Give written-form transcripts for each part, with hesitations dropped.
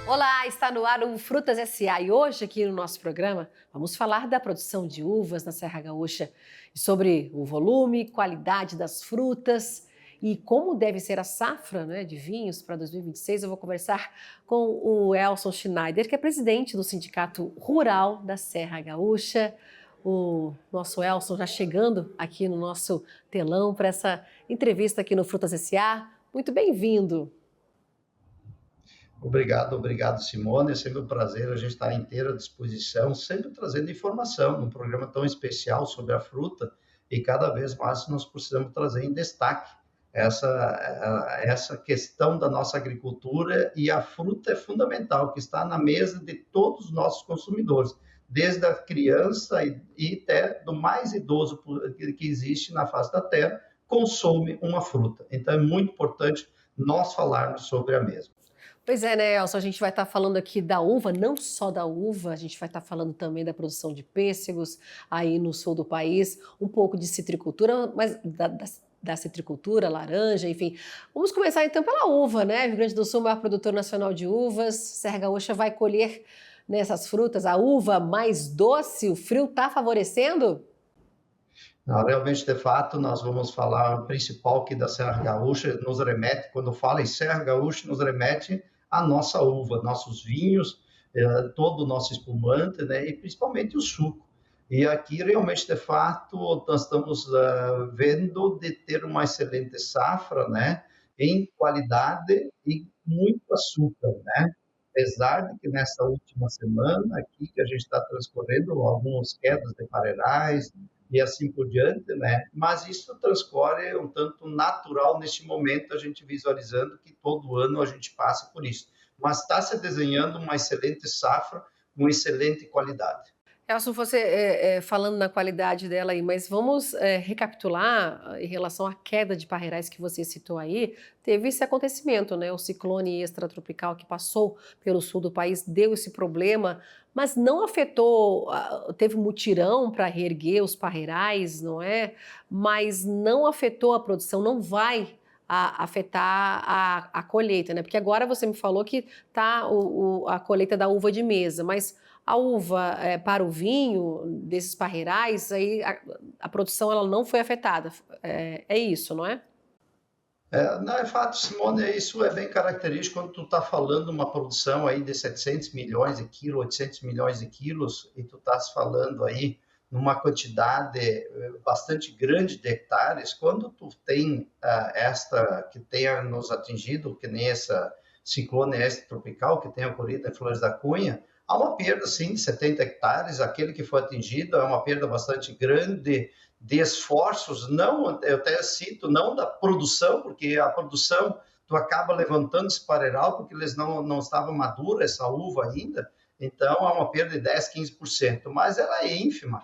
Olá, está no ar o Frutas S.A. e hoje aqui no nosso programa vamos falar da produção de uvas na Serra Gaúcha e sobre o volume, qualidade das frutas e como deve ser a safra, né, de vinhos para 2026. Eu vou conversar com o Elson Schneider, que é presidente do Sindicato Rural da Serra Gaúcha. O nosso Elson já chegando aqui no nosso telão para essa entrevista aqui no Frutas S.A. Muito bem-vindo. Obrigado, Simone. É sempre um prazer, a gente está à inteira disposição, sempre trazendo informação num programa tão especial sobre a fruta e cada vez mais nós precisamos trazer em destaque essa questão da nossa agricultura e a fruta é fundamental, que está na mesa de todos os nossos consumidores, desde a criança e até do mais idoso que existe na face da terra, consome uma fruta. Então é muito importante nós falarmos sobre a mesma. Pois é, né, Elson? A gente vai estar falando aqui da uva, não só da uva, a gente vai estar falando também da produção de pêssegos aí no sul do país, um pouco de citricultura, mas da citricultura, laranja, enfim. Vamos começar então pela uva, né? Rio Grande do Sul é o maior produtor nacional de uvas, Serra Gaúcha vai colher nessas frutas a uva mais doce, o frio está favorecendo? Não, realmente, de fato, nós vamos falar o principal aqui da Serra Gaúcha, nos remete, quando fala em Serra Gaúcha, nos remete à nossa uva, nossos vinhos, todo o nosso espumante, né, e principalmente o suco. E aqui, realmente, de fato, nós estamos vendo de ter uma excelente safra, né, em qualidade e muito açúcar, né? Apesar de que nessa última semana aqui que a gente está transcorrendo algumas quedas de parreirais, e assim por diante, né? Mas isso transcorre um tanto natural neste momento, a gente visualizando que todo ano a gente passa por isso. Mas está se desenhando uma excelente safra, com excelente qualidade. Elson, você falando na qualidade dela aí, mas vamos recapitular em relação à queda de parreirais que você citou aí. Teve esse acontecimento, né? O ciclone extratropical que passou pelo sul do país deu esse problema, mas não afetou, teve mutirão para reerguer os parreirais, não é? Mas não afetou a produção, não vai afetar a colheita, né? Porque agora você me falou que tá a colheita da uva de mesa, mas a uva para o vinho desses parreirais, aí a produção ela não foi afetada. É isso, não é? Não, é fato, Simone, isso é bem característico quando tu está falando uma produção aí de 700 milhões de quilos, 800 milhões de quilos, e tu estás falando aí numa quantidade bastante grande de hectares, quando tu tem esta que tenha nos atingido, que nem essa ciclone extratropical que tenha ocorrido em Flores da Cunha, há uma perda, sim, de 70 hectares, aquele que foi atingido é uma perda bastante grande de esforços, não, eu até cito, não da produção, porque a produção, tu acaba levantando esse parreiral, porque eles não estavam madura essa uva ainda, então há uma perda de 10, 15%, mas ela é ínfima,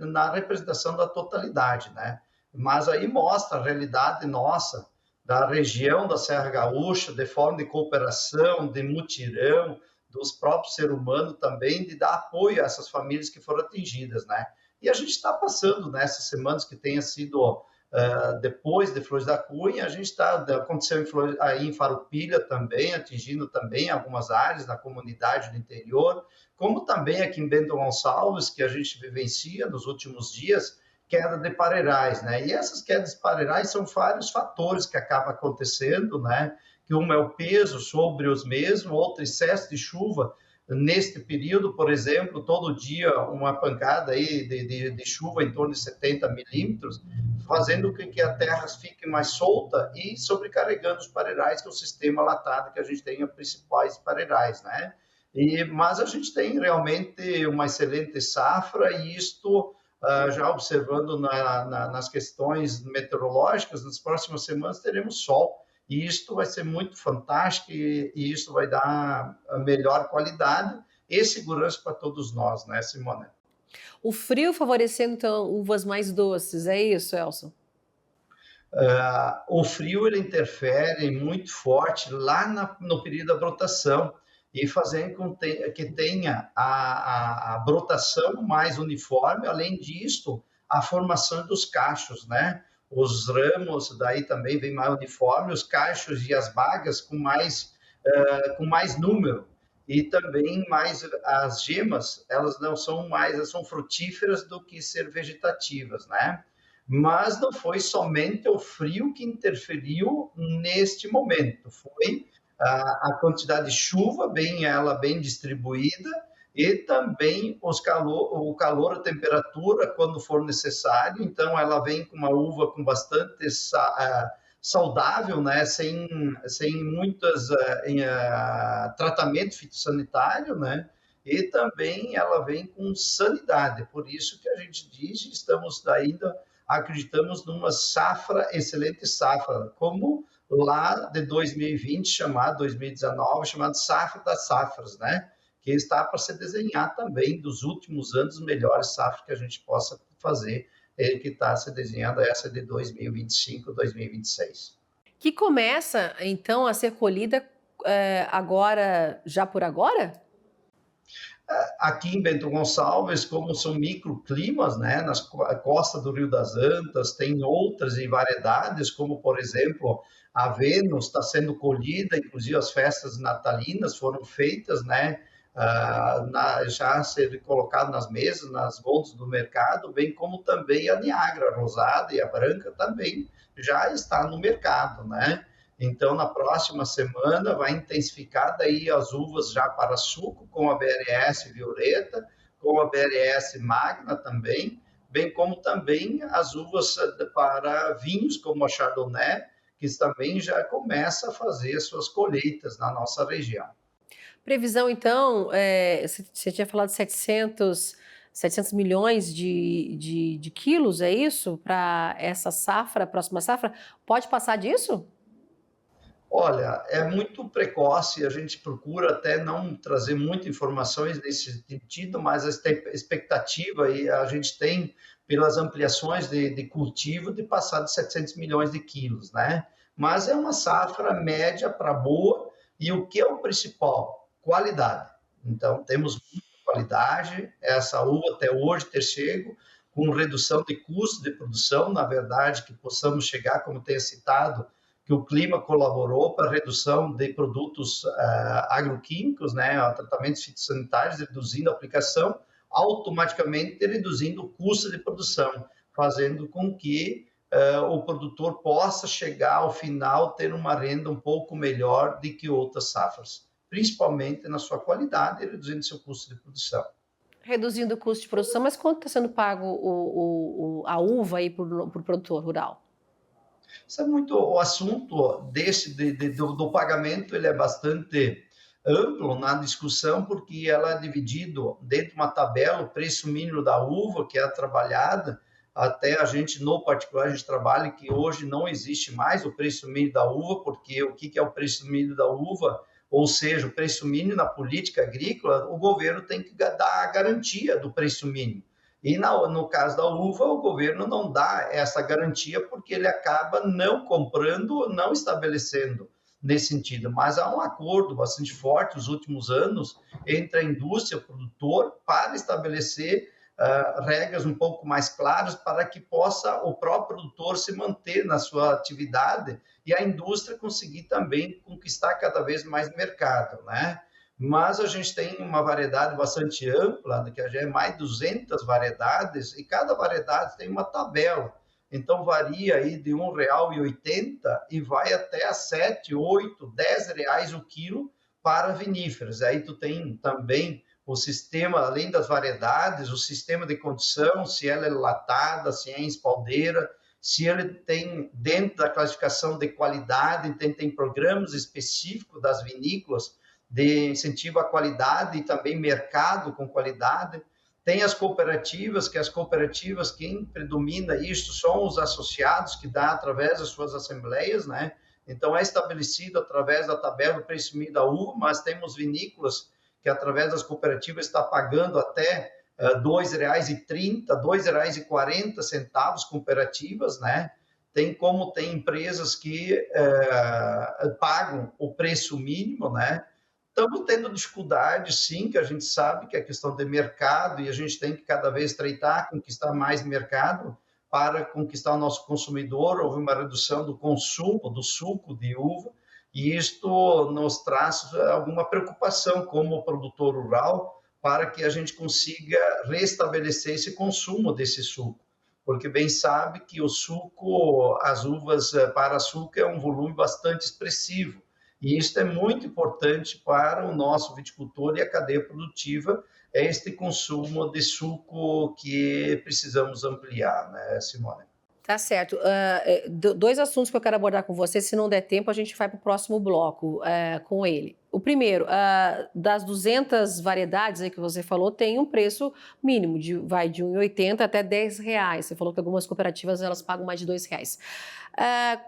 na representação da totalidade, né? Mas aí mostra a realidade nossa, da região da Serra Gaúcha, de forma de cooperação, de mutirão, dos próprios seres humanos também, de dar apoio a essas famílias que foram atingidas, né? E a gente está passando nessas semanas que tenha sido depois de Flores da Cunha, a gente está, aconteceu aí em Farroupilha também, atingindo também algumas áreas da comunidade do interior, como também aqui em Bento Gonçalves, que a gente vivencia nos últimos dias, queda de parreirais, né? E essas quedas de parreirais são vários fatores que acabam acontecendo, né? Que uma é o peso sobre os mesmos, outro excesso de chuva. Neste período, por exemplo, todo dia uma pancada aí de chuva em torno de 70 milímetros, fazendo com que a terra fique mais solta e sobrecarregando os parreirais, que é o sistema latado que a gente tem, os principais parreirais, né? Mas a gente tem realmente uma excelente safra e isto, já observando nas questões meteorológicas, nas próximas semanas teremos sol. E isto vai ser muito fantástico e isso vai dar a melhor qualidade e segurança para todos nós, né, Simone? O frio favorecendo, então, uvas mais doces, é isso, Elson? O frio ele interfere muito forte lá no período da brotação e fazendo com que tenha a brotação mais uniforme, além disso, a formação dos cachos, né? Os ramos daí também vem mais uniforme, os cachos e as bagas com mais com mais número. E também mais as gemas, elas não são mais, elas são frutíferas do que ser vegetativas, né? Mas não foi somente o frio que interferiu neste momento, foi a quantidade de chuva, bem distribuída, e também o calor, a temperatura, quando for necessário. Então, ela vem com uma uva com bastante saudável, né? Sem muitas tratamento fitossanitário, né? E também ela vem com sanidade. Por isso que a gente diz, estamos ainda acreditamos numa safra, excelente safra, como lá de 2020, chamado 2019, chamado safra das safras, né? Que está para se desenhar também dos últimos anos melhores safras que a gente possa fazer, que está se desenhando essa de 2025, 2026. Que começa, então, a ser colhida agora, já por agora? Aqui em Bento Gonçalves, como são microclimas, né, nas costa do Rio das Antas, tem outras variedades, como, por exemplo, a Vênus está sendo colhida, inclusive as festas natalinas foram feitas, né, já ser colocado nas mesas, nas gôndolas do mercado, bem como também a Niágara rosada e a branca também já está no mercado, né? Então, na próxima semana, vai intensificar daí as uvas já para suco, com a BRS Violeta, com a BRS Magna também, bem como também as uvas para vinhos, como a Chardonnay, que também já começa a fazer suas colheitas na nossa região. Previsão, então, você tinha falado 700 milhões de quilos, é isso? Para essa safra, próxima safra? Pode passar disso? Olha, é muito precoce, a gente procura até não trazer muitas informações nesse sentido, mas a expectativa e a gente tem, pelas ampliações de cultivo, de passar de 700 milhões de quilos, né? Mas é uma safra média para boa, e o que é o principal? Qualidade. Então, temos muita qualidade, essa uva até hoje ter chego com redução de custo de produção, na verdade, que possamos chegar, como tenha citado, que o clima colaborou para a redução de produtos agroquímicos, né, tratamentos fitossanitários, reduzindo a aplicação, automaticamente reduzindo o custo de produção, fazendo com que o produtor possa chegar ao final ter uma renda um pouco melhor do que outras safras, principalmente na sua qualidade e reduzindo seu custo de produção. Reduzindo o custo de produção, mas quanto está sendo pago a uva aí para o produtor rural? Isso é muito o assunto do pagamento, ele é bastante amplo na discussão, porque ela é dividido dentro de uma tabela, o preço mínimo da uva, que é trabalhada, até a gente, no particular, a gente trabalha que hoje não existe mais o preço mínimo da uva, porque o que é o preço mínimo da uva? Ou seja, o preço mínimo na política agrícola, o governo tem que dar a garantia do preço mínimo. E no caso da uva, o governo não dá essa garantia porque ele acaba não comprando, não estabelecendo nesse sentido. Mas há um acordo bastante forte nos últimos anos entre a indústria e o produtor para estabelecer regras um pouco mais claras para que possa o próprio produtor se manter na sua atividade e a indústria conseguir também conquistar cada vez mais mercado, né? Mas a gente tem uma variedade bastante ampla, que já é mais de 200 variedades, e cada variedade tem uma tabela. Então, varia aí de R$ 1,80 e vai até a 7, 8, R$ 10 o quilo para viníferas. Aí tu tem também o sistema, além das variedades, o sistema de condição, se ela é latada, se é em espaldeira, se ele tem, dentro da classificação de qualidade, tem programas específicos das vinícolas, de incentivo à qualidade e também mercado com qualidade. Tem as cooperativas, quem predomina isso são os associados, que dá através das suas assembleias, né? Então, é estabelecido através da tabela o preço mínimo da uva, mas temos vinícolas que, através das cooperativas, está pagando até R$ 2,30, R$ 2,40 cooperativas, né? Tem empresas que pagam o preço mínimo, né? Estamos tendo dificuldade, sim, que a gente sabe que é questão de mercado e a gente tem que cada vez treitar, conquistar mais mercado para conquistar o nosso consumidor. Houve uma redução do consumo do suco de uva, E isto nos traz alguma preocupação como produtor rural para que a gente consiga restabelecer esse consumo desse suco, porque bem sabe que o suco, as uvas para açúcar é um volume bastante expressivo, e isso é muito importante para o nosso viticultor e a cadeia produtiva, é este consumo de suco que precisamos ampliar, né, Simone? Tá certo. Dois assuntos que eu quero abordar com você, se não der tempo, a gente vai para o próximo bloco com ele. O primeiro, das 200 variedades aí que você falou, tem um preço mínimo, vai de 1,80 até R$ 10. Você falou que algumas cooperativas elas pagam mais de R$ 2.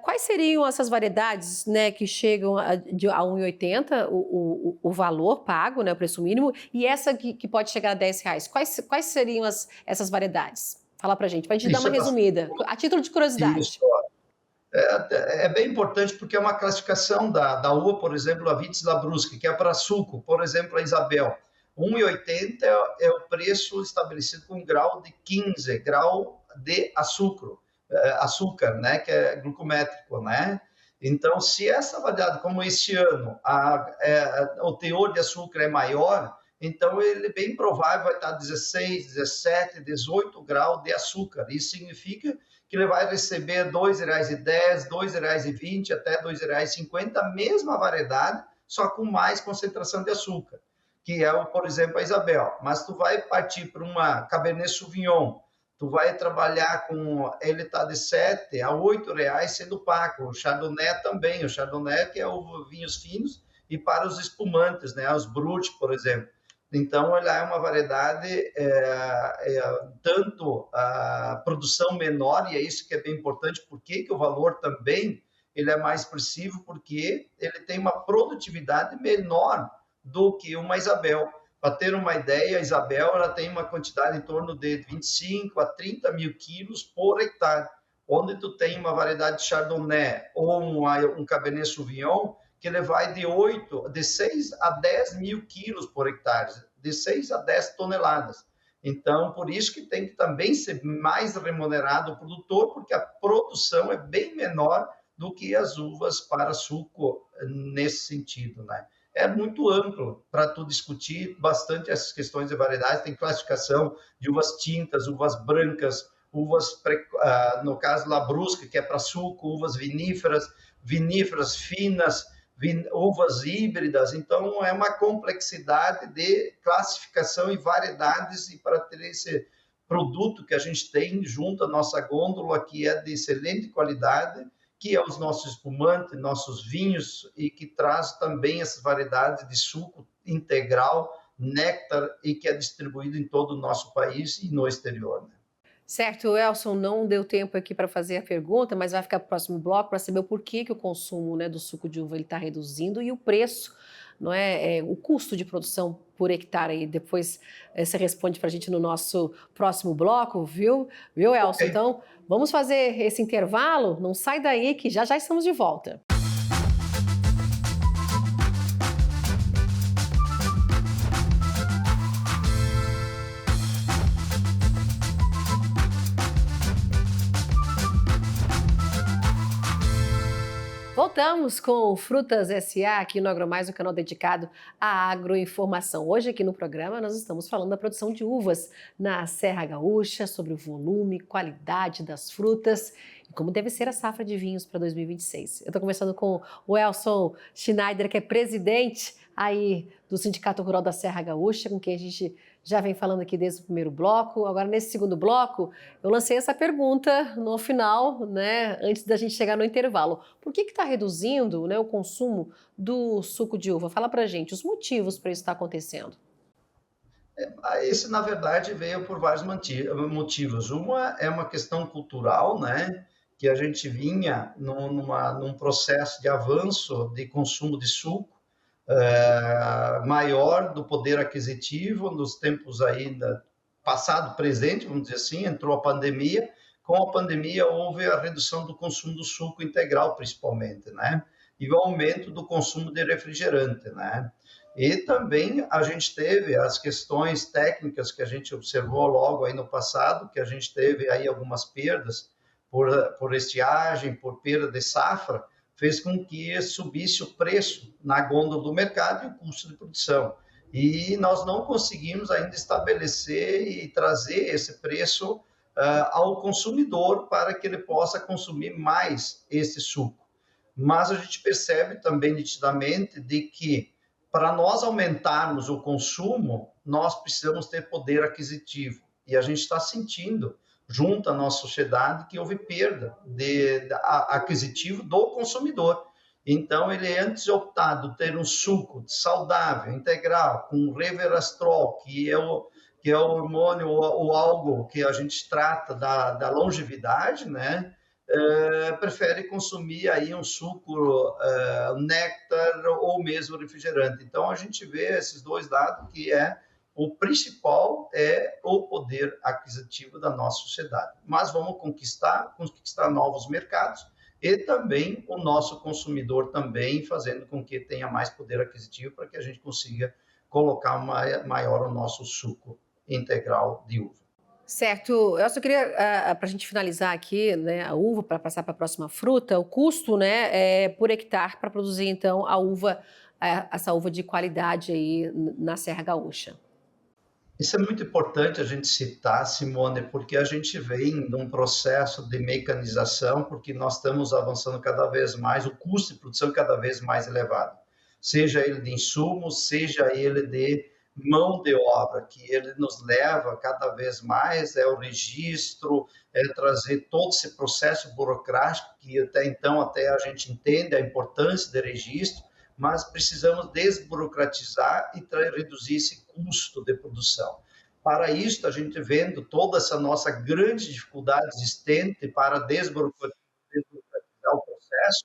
Quais seriam essas variedades, né, que chegam a 1,80, o valor pago, né, o preço mínimo, e essa que pode chegar a R$ 10? Quais seriam essas variedades? Fala pra gente, pra gente dar Isso uma é bastante. resumida, a título de curiosidade. Isso. É bem importante porque é uma classificação da uva, por exemplo, a Vitis Labrusca, que é para suco, por exemplo, a Isabel. 1,80 é o preço estabelecido com grau de 15, grau de açúcar, né, que é glucométrico, né? Então, se essa variedade, como este ano, o teor de açúcar é maior, então ele bem provável vai estar 16, 17, 18 graus de açúcar. Isso significa que ele vai receber R$ 2,10, R$ 2,20 até R$ 2,50, a mesma variedade, só com mais concentração de açúcar, que é, por exemplo, a Isabel. Mas tu vai partir para uma Cabernet Sauvignon, tu vai trabalhar com, ele está de R$ 7 a R$ 8,00 sendo pago. O Chardonnay também, o Chardonnay que é o vinhos finos e para os espumantes, né, os Brut, por exemplo. Então, ela é uma variedade, tanto a produção menor, e é isso que é bem importante, porque que o valor também ele é mais expressivo, porque ele tem uma produtividade menor do que uma Isabel. Para ter uma ideia, a Isabel ela tem uma quantidade em torno de 25 a 30 mil quilos por hectare, onde tu tem uma variedade de Chardonnay ou um Cabernet Sauvignon, que ele vai de 6 a 10 mil quilos por hectare, de 6 a 10 toneladas. Então, por isso que tem que também ser mais remunerado o produtor, porque a produção é bem menor do que as uvas para suco nesse sentido, né? É muito amplo para tu discutir bastante essas questões de variedades, tem classificação de uvas tintas, uvas brancas, no caso Labrusca, que é para suco, uvas viníferas finas, uvas híbridas, então é uma complexidade de classificação e variedades, e para ter esse produto que a gente tem junto à nossa gôndola, que é de excelente qualidade, que é os nossos espumantes, nossos vinhos, e que traz também essas variedades de suco integral, néctar, e que é distribuído em todo o nosso país e no exterior, né? Certo, Elson, não deu tempo aqui para fazer a pergunta, mas vai ficar para o próximo bloco para saber o porquê que o consumo, né, do suco de uva está reduzindo e o preço, não o custo de produção por hectare. Aí depois você responde para a gente no nosso próximo bloco, viu, Elson? Ok. Então vamos fazer esse intervalo. Não sai daí que já estamos de volta. Voltamos com Frutas S.A. aqui no AgroMais, o canal dedicado à agroinformação. Hoje aqui no programa nós estamos falando da produção de uvas na Serra Gaúcha, sobre o volume, qualidade das frutas e como deve ser a safra de vinhos para 2026. Eu estou conversando com o Elson Schneider, que é presidente aí do Sindicato Rural da Serra Gaúcha, com quem a gente já vem falando aqui desde o primeiro bloco. Agora, nesse segundo bloco, eu lancei essa pergunta no final, né, antes da gente chegar no intervalo. Por que está reduzindo, né, o consumo do suco de uva? Fala pra gente os motivos para isso estar acontecendo. Esse, na verdade, veio por vários motivos. Uma é uma questão cultural, né? Que a gente vinha num processo de avanço de consumo de suco, maior do poder aquisitivo nos tempos aí passado, presente, vamos dizer assim, entrou a pandemia. Com a pandemia houve a redução do consumo do suco integral, principalmente, né? E o aumento do consumo de refrigerante, né? E também a gente teve as questões técnicas que a gente observou logo aí no passado, que a gente teve aí algumas perdas por estiagem, por perda de safra, fez com que subisse o preço na gôndola do mercado e o custo de produção. E nós não conseguimos ainda estabelecer e trazer esse preço ao consumidor para que ele possa consumir mais esse suco. Mas a gente percebe também nitidamente de que para nós aumentarmos o consumo, nós precisamos ter poder aquisitivo. E a gente está sentindo, junto à nossa sociedade, que houve perda de aquisitivo do consumidor. Então, ele antes de optar por ter um suco saudável, integral, com resveratrol, que é o hormônio ou algo que a gente trata da longevidade, né? Prefere consumir aí um suco, néctar ou mesmo refrigerante. Então, a gente vê esses dois lados que o principal é o poder aquisitivo da nossa sociedade. Mas vamos conquistar novos mercados e também o nosso consumidor também fazendo com que tenha mais poder aquisitivo para que a gente consiga colocar maior o nosso suco integral de uva. Certo, eu só queria, para a gente finalizar aqui, né, a uva, para passar para a próxima fruta, o custo, né, é por hectare para produzir, então, a uva, essa uva de qualidade aí na Serra Gaúcha. Isso é muito importante a gente citar, Simone, porque a gente vem de um processo de mecanização, porque nós estamos avançando cada vez mais, o custo de produção é cada vez mais elevado, seja ele de insumos, seja ele de mão de obra, que ele nos leva cada vez mais, é o registro, é trazer todo esse processo burocrático, que até então até a gente entende a importância do registro, mas precisamos desburocratizar e reduzir esse custo de produção. Para isso, a gente vendo toda essa nossa grande dificuldade existente para desburocratizar o processo,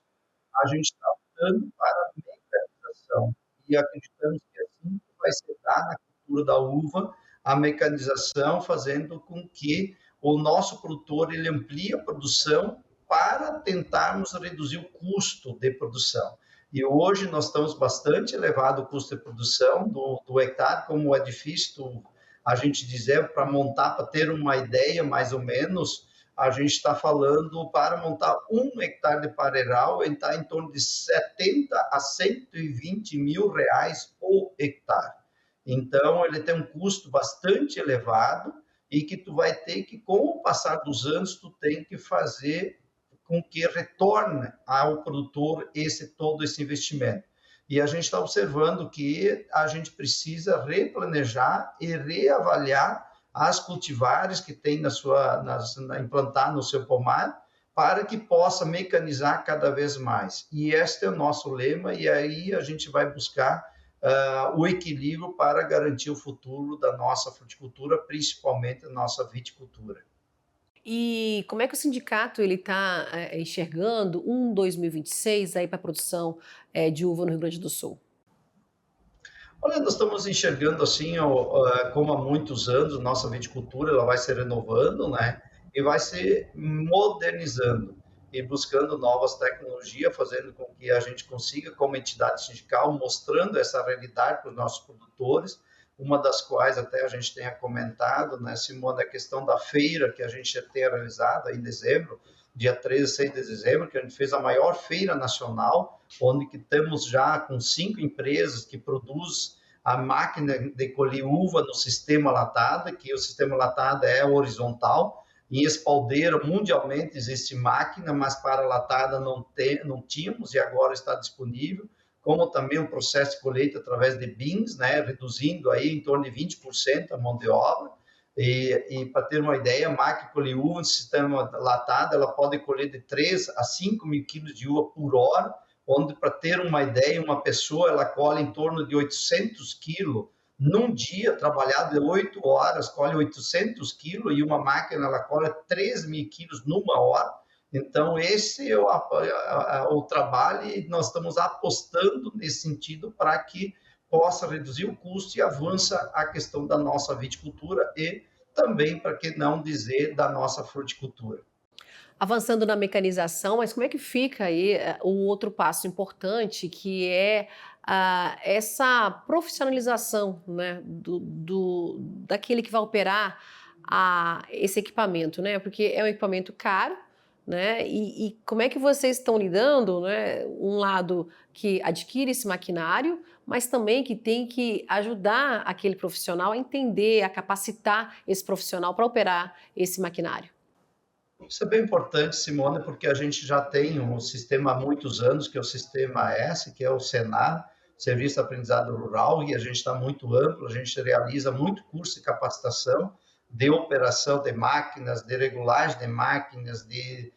a gente está optando para a mecanização e acreditamos que assim vai se dar na cultura da uva a mecanização, fazendo com que o nosso produtor ele amplie a produção para tentarmos reduzir o custo de produção. E hoje nós estamos bastante elevado o custo de produção do hectare, como é difícil a gente dizer para montar, para ter uma ideia mais ou menos, a gente está falando para montar 1 hectare de parreiral, está em torno de 70 a 120 mil reais o hectare. Então, ele tem um custo bastante elevado e que tu vai ter que, com o passar dos anos, tu tem que fazer com que retorne ao produtor todo esse investimento. E a gente está observando que a gente precisa replanejar e reavaliar as cultivares que tem implantar no seu pomar para que possa mecanizar cada vez mais. E este é o nosso lema, e aí a gente vai buscar o equilíbrio para garantir o futuro da nossa fruticultura, principalmente da nossa viticultura. E como é que o sindicato ele está enxergando 2026 aí para a produção de uva no Rio Grande do Sul? Olha, nós estamos enxergando assim, como há muitos anos, nossa viticultura ela vai se renovando, né? E vai se modernizando e buscando novas tecnologias, fazendo com que a gente consiga, como entidade sindical, mostrando essa realidade para os nossos produtores, uma das quais até a gente tenha comentado, né, Simone, a questão da feira que a gente já tem realizado em dezembro, dia 13 e 6 de dezembro, que a gente fez a maior feira nacional, onde que estamos já com 5 empresas que produzem a máquina de colher uva no sistema latado, que o sistema latado é horizontal. Em espaldeira, mundialmente, existe máquina, mas para latada não tínhamos e agora está disponível, como também um processo de colheita através de bins, né, reduzindo aí em torno de 20% a mão de obra. E para ter uma ideia, a máquina colher uva no sistema latado, ela pode colher de 3 a 5 mil quilos de uva por hora, onde, para ter uma ideia, uma pessoa ela colhe em torno de 800 quilos num dia, trabalhado de 8 horas, colhe 800 quilos e uma máquina ela colhe 3 mil quilos numa hora. Então, esse é o trabalho e nós estamos apostando nesse sentido para que possa reduzir o custo e avança a questão da nossa viticultura e também, para que não dizer, da nossa fruticultura. Avançando na mecanização, mas como é que fica aí o outro passo importante, que é essa profissionalização, né, daquele que vai operar esse equipamento, né? Porque é um equipamento caro, né? E como é que vocês estão lidando, né? Um lado que adquire esse maquinário, mas também que tem que ajudar aquele profissional a entender, a capacitar esse profissional para operar esse maquinário. Isso é bem importante, Simone, porque a gente já tem um sistema há muitos anos, que é o Sistema S, que é o Senar, Serviço de Aprendizado Rural, e a gente está muito amplo, a gente realiza muito curso de capacitação de operação de máquinas, de regulagem de máquinas, de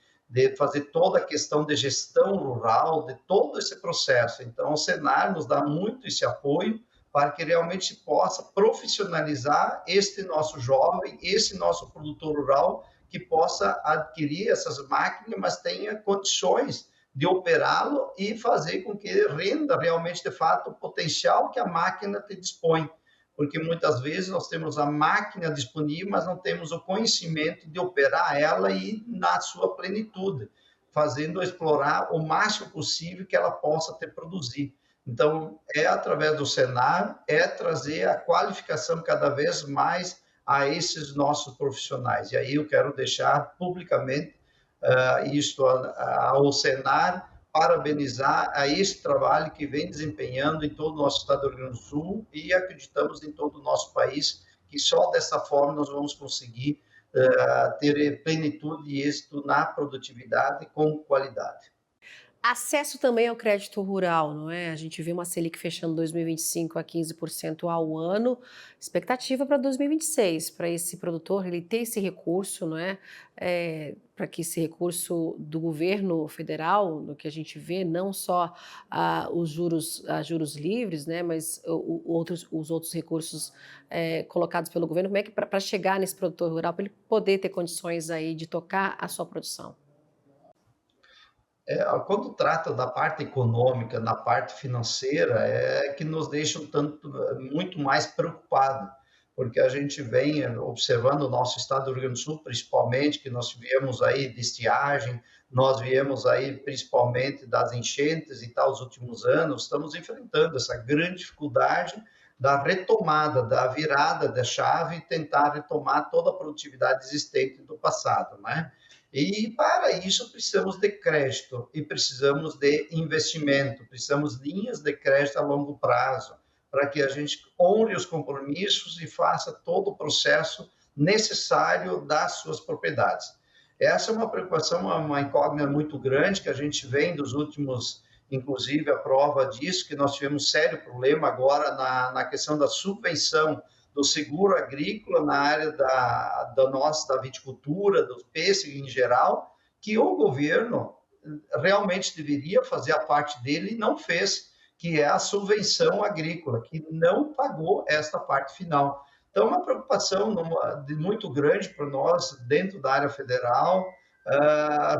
fazer toda a questão de gestão rural, de todo esse processo. Então, o Senar nos dá muito esse apoio para que realmente possa profissionalizar este nosso jovem, esse nosso produtor rural, que possa adquirir essas máquinas, mas tenha condições de operá-lo e fazer com que renda realmente, de fato, o potencial que a máquina te dispõe. Porque muitas vezes nós temos a máquina disponível, mas não temos o conhecimento de operar ela e na sua plenitude, fazendo explorar o máximo possível que ela possa te produzir. Então, é através do Senar, é trazer a qualificação cada vez mais a esses nossos profissionais. E aí eu quero deixar publicamente isto ao Senar, parabenizar a esse trabalho que vem desempenhando em todo o nosso estado do Rio Grande do Sul e acreditamos em todo o nosso país, que só dessa forma nós vamos conseguir ter plenitude e êxito na produtividade com qualidade. Acesso também ao crédito rural, não é? A gente vê uma Selic fechando 2025 a 15% ao ano, expectativa para 2026, para esse produtor ele ter esse recurso, não é? Para que esse recurso do governo federal, do que a gente vê, não só juros livres, né? Mas os outros recursos colocados pelo governo, como é que para chegar nesse produtor rural, para ele poder ter condições aí de tocar a sua produção? Quando trata da parte econômica, da parte financeira, é que nos deixa um tanto, muito mais preocupado, porque a gente vem observando o nosso estado do Rio Grande do Sul, principalmente, que nós viemos aí de estiagem, nós viemos aí principalmente das enchentes e tal, os últimos anos, estamos enfrentando essa grande dificuldade da retomada, da virada da chave e tentar retomar toda a produtividade existente do passado, né? E para isso precisamos de crédito e precisamos de investimento, precisamos de linhas de crédito a longo prazo, para que a gente honre os compromissos e faça todo o processo necessário das suas propriedades. Essa é uma preocupação, uma incógnita muito grande que a gente vem dos últimos, inclusive a prova disso, que nós tivemos sério problema agora na questão da subvenção do seguro agrícola na área da viticultura, do pêssego em geral, que o governo realmente deveria fazer a parte dele e não fez, que é a subvenção agrícola, que não pagou esta parte final. Então, uma preocupação muito grande para nós, dentro da área federal,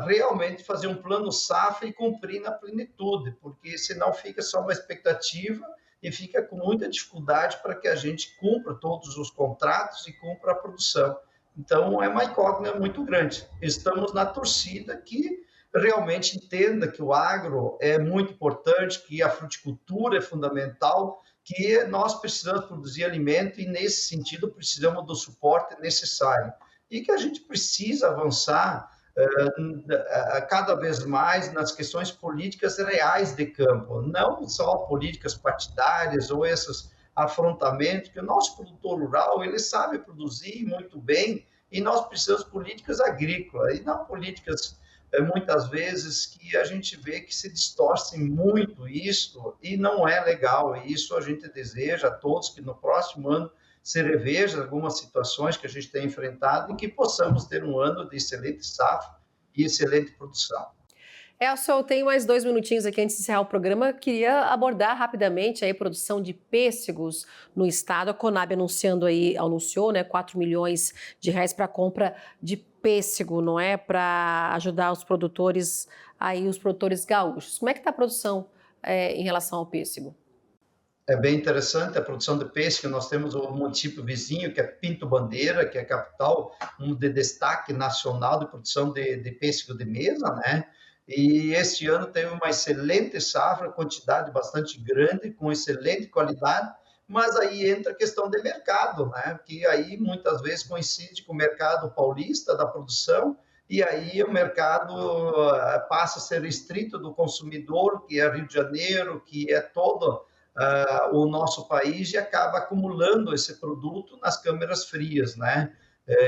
realmente fazer um plano safra e cumprir na plenitude, porque senão fica só uma expectativa e fica com muita dificuldade para que a gente cumpra todos os contratos e cumpra a produção. Então, é uma incógnita muito grande. Estamos na torcida que realmente entenda que o agro é muito importante, que a fruticultura é fundamental, que nós precisamos produzir alimento e, nesse sentido, precisamos do suporte necessário. E que a gente precisa avançar cada vez mais nas questões políticas reais de campo, não só políticas partidárias ou esses afrontamentos, que o nosso produtor rural ele sabe produzir muito bem e nós precisamos de políticas agrícolas e não políticas muitas vezes que a gente vê que se distorce muito isso e não é legal. E isso a gente deseja a todos que no próximo ano se reveja algumas situações que a gente tem enfrentado e que possamos ter um ano de excelente safra e excelente produção. Elcio, eu tenho mais 2 minutinhos aqui antes de encerrar o programa. Queria abordar rapidamente a produção de pêssegos no estado. A Conab anunciou, né, 4 milhões de reais para a compra de pêssego, não é? Para ajudar os produtores gaúchos. Como é que está a produção em relação ao pêssego? É bem interessante a produção de peixe, que nós temos o município vizinho, que é Pinto Bandeira, que é a capital, um de destaque nacional de produção de pêssego de mesa, né? E este ano teve uma excelente safra, quantidade bastante grande, com excelente qualidade, mas aí entra a questão de mercado, né? Que aí muitas vezes coincide com o mercado paulista da produção e aí o mercado passa a ser restrito do consumidor, que é Rio de Janeiro, que é todo o nosso país, e acaba acumulando esse produto nas câmeras frias, né?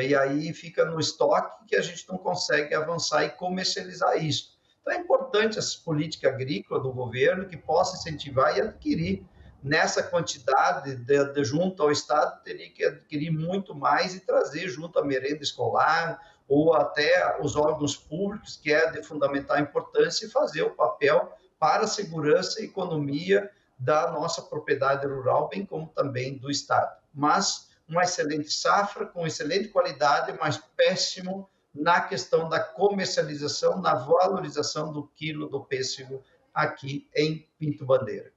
E aí fica no estoque que a gente não consegue avançar e comercializar isso. Então é importante essa política agrícola do governo que possa incentivar e adquirir nessa quantidade junto ao Estado, teria que adquirir muito mais e trazer junto à merenda escolar ou até os órgãos públicos, que é de fundamental importância, e fazer o papel para a segurança e economia da nossa propriedade rural, bem como também do Estado. Mas uma excelente safra, com excelente qualidade, mas péssimo na questão da comercialização, na valorização do quilo do pêssego aqui em Pinto Bandeira.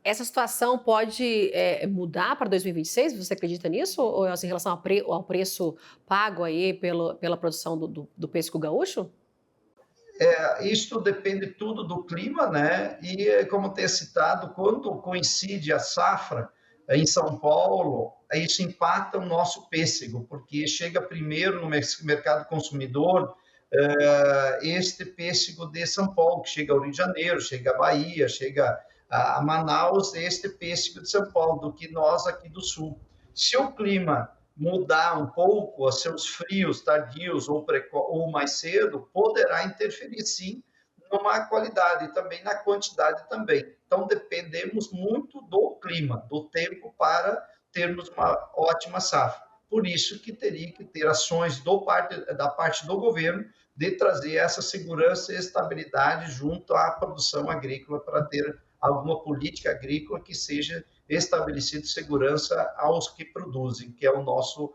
Essa situação pode mudar para 2026? Você acredita nisso? Ou é assim, em relação ao preço pago aí pela produção do pêssego gaúcho? Isto depende tudo do clima, né? E como ter citado, quando coincide a safra em São Paulo, isso impacta o nosso pêssego, porque chega primeiro no mercado consumidor este pêssego de São Paulo, que chega ao Rio de Janeiro, chega à Bahia, chega a Manaus, este pêssego de São Paulo, do que nós aqui do Sul. Se o clima mudar um pouco, os seus frios tardios ou mais cedo, poderá interferir sim numa qualidade e também na quantidade também. Então dependemos muito do clima, do tempo para termos uma ótima safra. Por isso que teria que ter ações da parte do governo de trazer essa segurança e estabilidade junto à produção agrícola para ter alguma política agrícola que seja estabelecida segurança aos que produzem, que é o nosso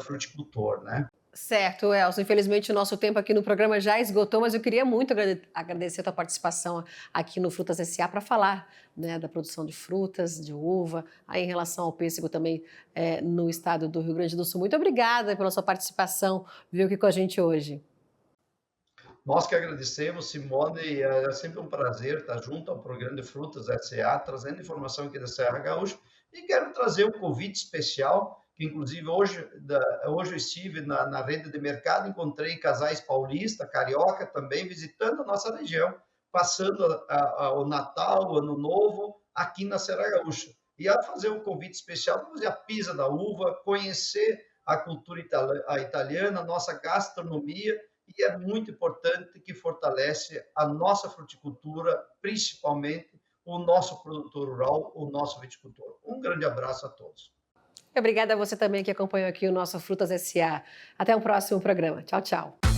fruticultor, né? Certo, Elcio. Infelizmente, o nosso tempo aqui no programa já esgotou, mas eu queria muito agradecer a tua participação aqui no Frutas S.A. para falar, né, da produção de frutas, de uva, aí em relação ao pêssego também no estado do Rio Grande do Sul. Muito obrigada pela sua participação, viu, aqui com a gente hoje. Nós que agradecemos, Simone, e é sempre um prazer estar junto ao programa de Frutas S.A., trazendo informação aqui da Serra Gaúcha, e quero trazer um convite especial, que inclusive hoje eu estive na rede de mercado, encontrei casais paulista, carioca também, visitando a nossa região, passando o Natal, o Ano Novo, aqui na Serra Gaúcha. E a fazer um convite especial para fazer a pisa da uva, conhecer a cultura italiana, a nossa gastronomia, e é muito importante que fortalece a nossa fruticultura, principalmente o nosso produtor rural, o nosso viticultor. Um grande abraço a todos. Obrigada a você também que acompanhou aqui o nosso Frutas S.A. Até o próximo programa. Tchau, tchau.